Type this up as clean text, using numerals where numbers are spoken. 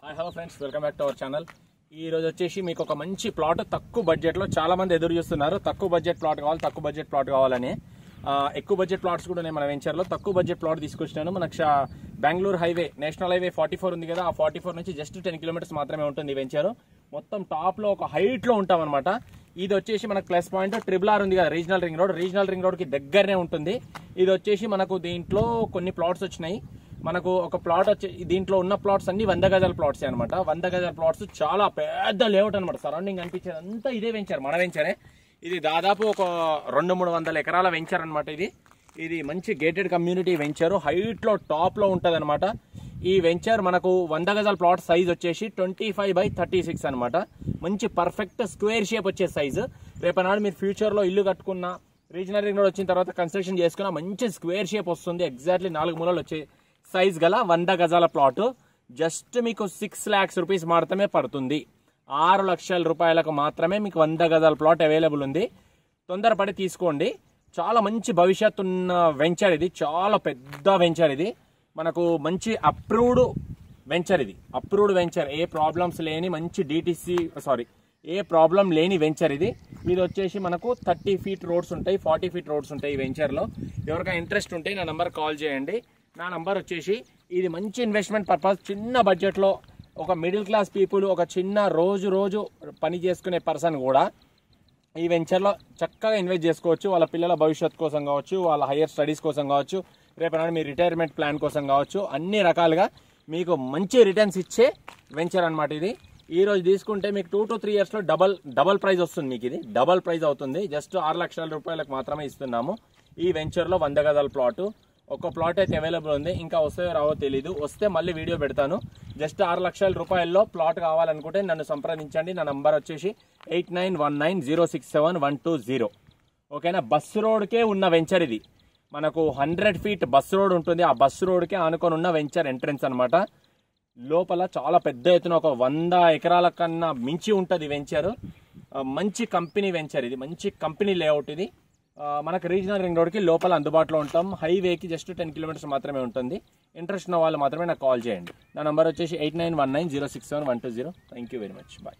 Hi hello friends, welcome back to our channel. ఈ రోజు వచ్చేసి మీకు ఒక మంచి ప్లాట్ తక్కువ బడ్జెట్లో చాలా మంది ఎదురు చూస్తున్నారు. తక్కువ బడ్జెట్ ప్లాట్ కావాలని ఎక్కువ బడ్జెట్ ప్లాట్స్ కూడా ఉన్నాయి మన వెంచర్లో. తక్కువ బడ్జెట్ ప్లాట్ తీసుకొచ్చినాను. మనకు బెంగళూరు హైవే, నేషనల్ హైవే 44 ఉంది కదా, ఆ 44 నుంచి జస్ట్ 10 కిలోమీటర్స్ మాత్రమే ఉంటుంది ఈ వెంచర్. మొత్తం టాప్లో ఒక హైట్లో ఉంటాం అనమాట. ఇది వచ్చేసి మనకు ప్లస్ పాయింట్ RRR ఉంది కదా, రీజనల్ రింగ్ రోడ్కి దగ్గరనే ఉంటుంది. ఇది వచ్చేసి మనకు దీంట్లో కొన్ని ప్లాట్స్ వచ్చినాయి. మనకు ఒక ప్లాట్ వచ్చి దీంట్లో ఉన్న ప్లాట్స్ అన్ని 100 గజాల ప్లాట్స్ అనమాట. 100 గజాల ప్లాట్స్ చాలా పెద్ద లేఅవుట్ అనమాట. సరౌండింగ్ అనిపించేది అంతా ఇదే వెంచర్, మన వెంచరే. ఇది దాదాపు ఒక 200-300 ఎకరాల వెంచర్ అనమాట. ఇది మంచి గేటెడ్ కమ్యూనిటీ వెంచర్, హైట్లో టాప్లో ఉంటుంది అనమాట. ఈ వెంచర్ మనకు 100 గజాల ప్లాట్ సైజ్ వచ్చేసి 25/36 అనమాట. మంచి పర్ఫెక్ట్ స్క్వేర్ షేప్ వచ్చే సైజు. రేపనాడు మీరు ఫ్యూచర్లో ఇల్లు కట్టుకున్న, రీజనల్ రింగ్ రోడ్ వచ్చిన తర్వాత కన్స్ట్రక్షన్ చేసుకున్న మంచి స్క్వేర్ షేప్ వస్తుంది. ఎగ్జాక్ట్లీ 4 మూలలు వచ్చే సైజ్ గల 100 గజాల ప్లాట్ జస్ట్ మీకు 6 lakhs రూపీస్ మాత్రమే పడుతుంది. 6 లక్షల రూపాయలకు మాత్రమే మీకు 100 గజాల ప్లాట్ అవైలబుల్ ఉంది. తొందరపడి తీసుకోండి. చాలా మంచి భవిష్యత్తు ఉన్న వెంచర్ ఇది, చాలా పెద్ద వెంచర్ ఇది. మనకు మంచి అప్రూవ్డ్ వెంచర్, ఏ ప్రాబ్లమ్స్ లేని మంచి ఏ ప్రాబ్లం లేని వెంచర్ ఇది. ఇది వచ్చేసి మనకు 30 feet రోడ్స్ ఉంటాయి, 40 feet రోడ్స్ ఉంటాయి ఈ వెంచర్లో. ఎవరికైనా ఇంట్రెస్ట్ ఉంటే నా నంబర్ కాల్ చేయండి. నా నంబర్ వచ్చేసి, ఇది మంచి ఇన్వెస్ట్మెంట్ పర్పస్, చిన్న బడ్జెట్లో ఒక మిడిల్ క్లాస్ పీపుల్, ఒక చిన్న రోజు పని చేసుకునే పర్సన్ కూడా ఈ వెంచర్లో చక్కగా ఇన్వెస్ట్ చేసుకోవచ్చు. వాళ్ళ పిల్లల భవిష్యత్తు కోసం కావచ్చు, వాళ్ళ హైయర్ స్టడీస్ కోసం కావచ్చు, రేపటి మీ రిటైర్మెంట్ ప్లాన్ కోసం కావచ్చు, అన్ని రకాలుగా మీకు మంచి రిటర్న్స్ ఇచ్చే వెంచర్ అనమాట ఇది. ఈ రోజు తీసుకుంటే మీకు 2 to 3 yearsలో డబల్ ప్రైజ్ వస్తుంది. మీకు ఇది డబల్ ప్రైజ్ అవుతుంది. జస్ట్ 6 లక్షల రూపాయలకు మాత్రమే ఇస్తున్నాము ఈ వెంచర్లో. 100 గజాల ప్లాట్, ఒక ప్లాట్ అయితే అవైలబుల్ ఉంది. ఇంకా వస్తాయో రావో తెలీదు, వస్తే మళ్ళీ వీడియో పెడతాను. జస్ట్ 6 లక్షల రూపాయల్లో ప్లాట్ కావాలనుకుంటే నన్ను సంప్రదించండి. నా నంబర్ వచ్చేసి 8919067120. ఓకేనా. బస్సు రోడ్కే ఉన్న వెంచర్ ఇది. మనకు 100 feet బస్సు రోడ్ ఉంటుంది. ఆ బస్సు రోడ్కే ఆనుకొని ఉన్న వెంచర్ ఎంట్రన్స్ అనమాట. లోపల చాలా పెద్ద ఎత్తున ఒక 100 ఎకరాల కన్నా మించి ఉంటుంది వెంచర్. మంచి కంపెనీ వెంచర్ ఇది, మంచి కంపెనీ లేఅవుట్ ఇది. మనకు రీజనల్ రింగ్ రోడ్కి లోపల అందుబాటులో ఉంటాం. హైవేకి జస్ట్ 10 kilometers మాత్రమే ఉంటుంది. ఇంట్రెస్ట్ ఉన్న వాళ్ళు మాత్రమే నాకు కాల్ చేయండి. నా నంబర్ వచ్చేసి 8919067120. Thank you very much. Bye.